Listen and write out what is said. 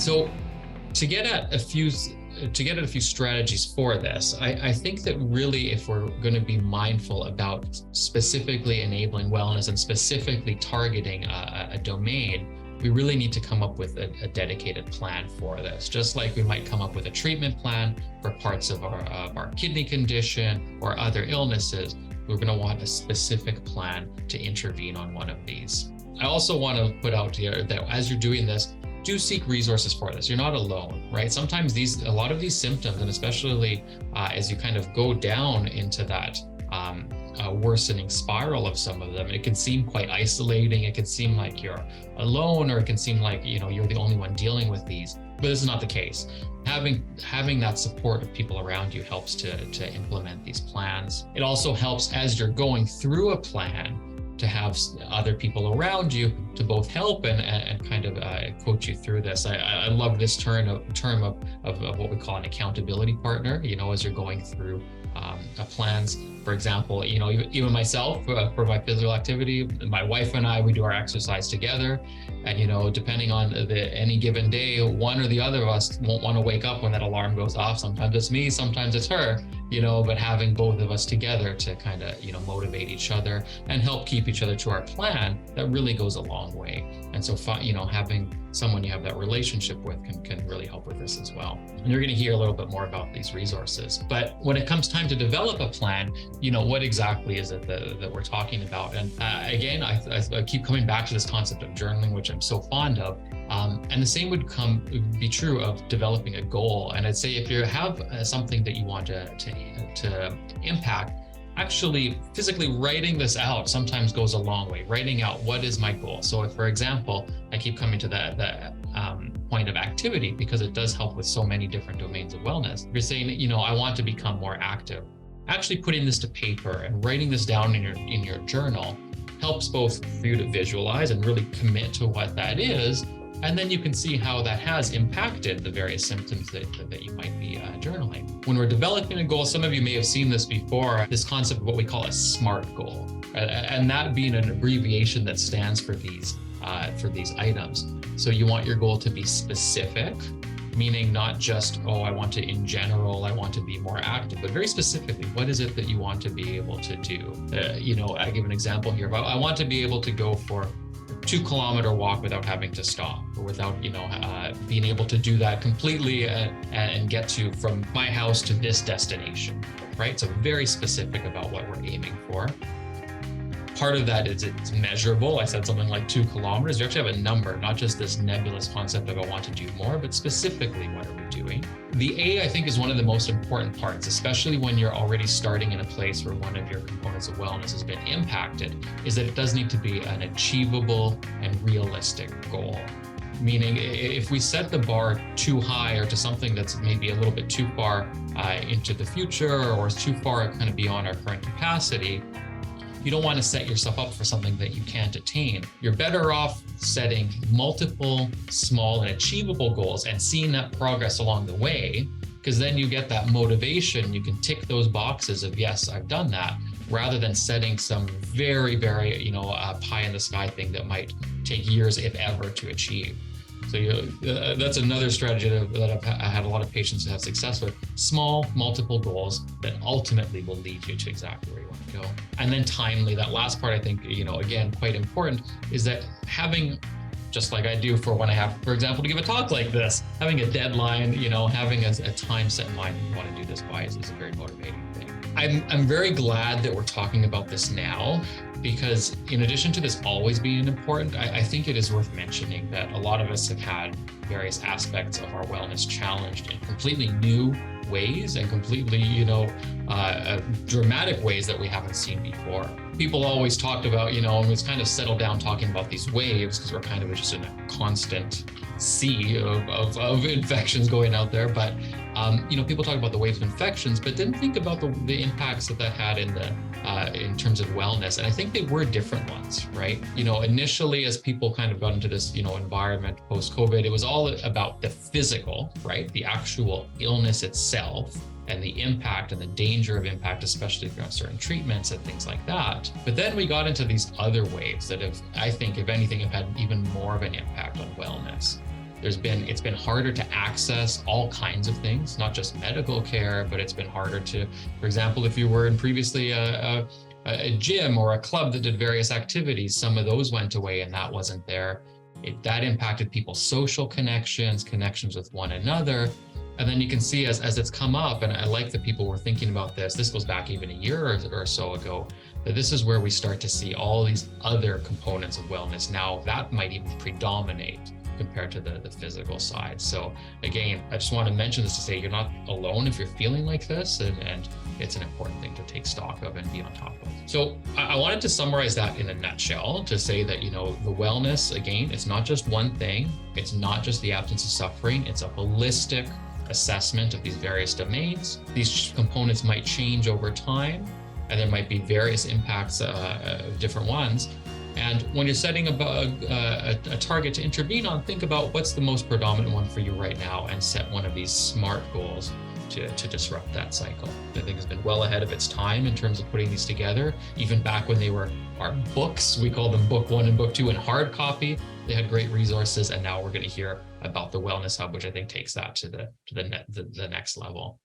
So to get at a few strategies for this, I think that really, if we're going to be mindful about specifically enabling wellness and specifically targeting a domain, we really need to come up with a dedicated plan for this. Just like we might come up with a treatment plan for parts of our kidney condition or other illnesses, we're going to want a specific plan to intervene on one of these. I also want to put out here that as you're doing this, do seek resources for this. You're not alone, right? Sometimes a lot of these symptoms, and especially as you kind of go down into that worsening spiral of some of them, it can seem quite isolating. It can seem like you're alone, or it can seem like you're the only one dealing with these. But this is not the case. Having that support of people around you helps to implement these plans. It also helps as you're going through a plan to have other people around you to both help and kind of coach you through this. I love this term of what we call an accountability partner, as you're going through plans. For example, even myself, for my physical activity, my wife and I, we do our exercise together. And, depending on any given day, one or the other of us won't want to wake up when that alarm goes off. Sometimes it's me, sometimes it's her, but having both of us together to kind of, motivate each other and help keep each other to our plan, that really goes a long way. And so, having someone you have that relationship with can really help with this as well. And you're going to hear a little bit more about these resources. But when it comes time to develop a plan, what exactly is it that we're talking about? And again, I keep coming back to this concept of journaling, which I'm so fond of. And the same would be true of developing a goal. And I'd say if you have something that you want to impact, actually physically writing this out sometimes goes a long way. Writing out, what is my goal? So if, for example, I keep coming to that point of activity because it does help with so many different domains of wellness. If you're saying, I want to become more active, actually putting this to paper and writing this down in your journal helps both for you to visualize and really commit to what that is. And then you can see how that has impacted the various symptoms that you might be journaling. When we're developing a goal, some of you may have seen this before, this concept of what we call a SMART goal, and that being an abbreviation that stands for these items. So you want your goal to be specific, meaning not just, I want to, in general, I want to be more active, but very specifically, what is it that you want to be able to do? I give an example here. I want to be able to go for 2-kilometer walk without having to stop, or without, being able to do that completely and get from my house to this destination, right? So very specific about what we're aiming for. Part of that is it's measurable. I said something like 2 kilometers. You actually have a number, not just this nebulous concept of I want to do more, but specifically what are we doing? The A, I think, is one of the most important parts, especially when you're already starting in a place where one of your components of wellness has been impacted, is that it does need to be an achievable and realistic goal. Meaning, if we set the bar too high or to something that's maybe a little bit too far into the future, or is too far kind of beyond our current capacity, you don't want to set yourself up for something that you can't attain. You're better off setting multiple small and achievable goals and seeing that progress along the way, because then you get that motivation. You can tick those boxes of, yes, I've done that, rather than setting some very, very, pie in the sky thing that might take years, if ever, to achieve. So that's another strategy that I had a lot of patients have success with. Small, multiple goals that ultimately will lead you to exactly where you want to go. And then timely, that last part, I think, again, quite important, is that having, just like I do for when I have, for example, to give a talk like this, having a deadline, having a time set in mind you want to do this by is a very motivating thing. I'm very glad that we're talking about this now, because in addition to this always being important, I think it is worth mentioning that a lot of us have had various aspects of our wellness challenged in completely new ways and completely, dramatic ways that we haven't seen before. People always talked about, and it's kind of settled down talking about these waves because we're kind of just in a constant sea of infections going out there. But, people talk about the waves of infections, but didn't think about the impacts that had in terms of wellness. And I think they were different ones, right? Initially, as people kind of got into this, environment post-COVID, it was all about the physical, right? The actual illness itself and the impact and the danger of impact, especially if you're on certain treatments and things like that. But then we got into these other waves that have, I think, if anything, have had even more of an impact on wellness. It's been harder to access all kinds of things, not just medical care, but it's been harder to, for example, if you were in previously a gym or a club that did various activities, some of those went away and that wasn't there. That impacted people's social connections with one another. And then you can see as it's come up, and I like that people were thinking about this. This goes back even a year or so ago, that this is where we start to see all these other components of wellness. Now that might even predominate compared to the physical side. So again, I just want to mention this to say you're not alone if you're feeling like this, and it's an important thing to take stock of and be on top of. So I wanted to summarize that in a nutshell to say that, the wellness, again, it's not just one thing. It's not just the absence of suffering. It's a holistic assessment of these various domains. These components might change over time, and there might be various impacts of different ones. And when you're setting a target to intervene on, think about what's the most predominant one for you right now and set one of these SMART goals to disrupt that cycle. I think it's been well ahead of its time in terms of putting these together. Even back when they were our books, we call them book 1 and book 2 in hard copy, they had great resources. And now we're going to hear about the Wellness Hub, which I think takes that to the next level.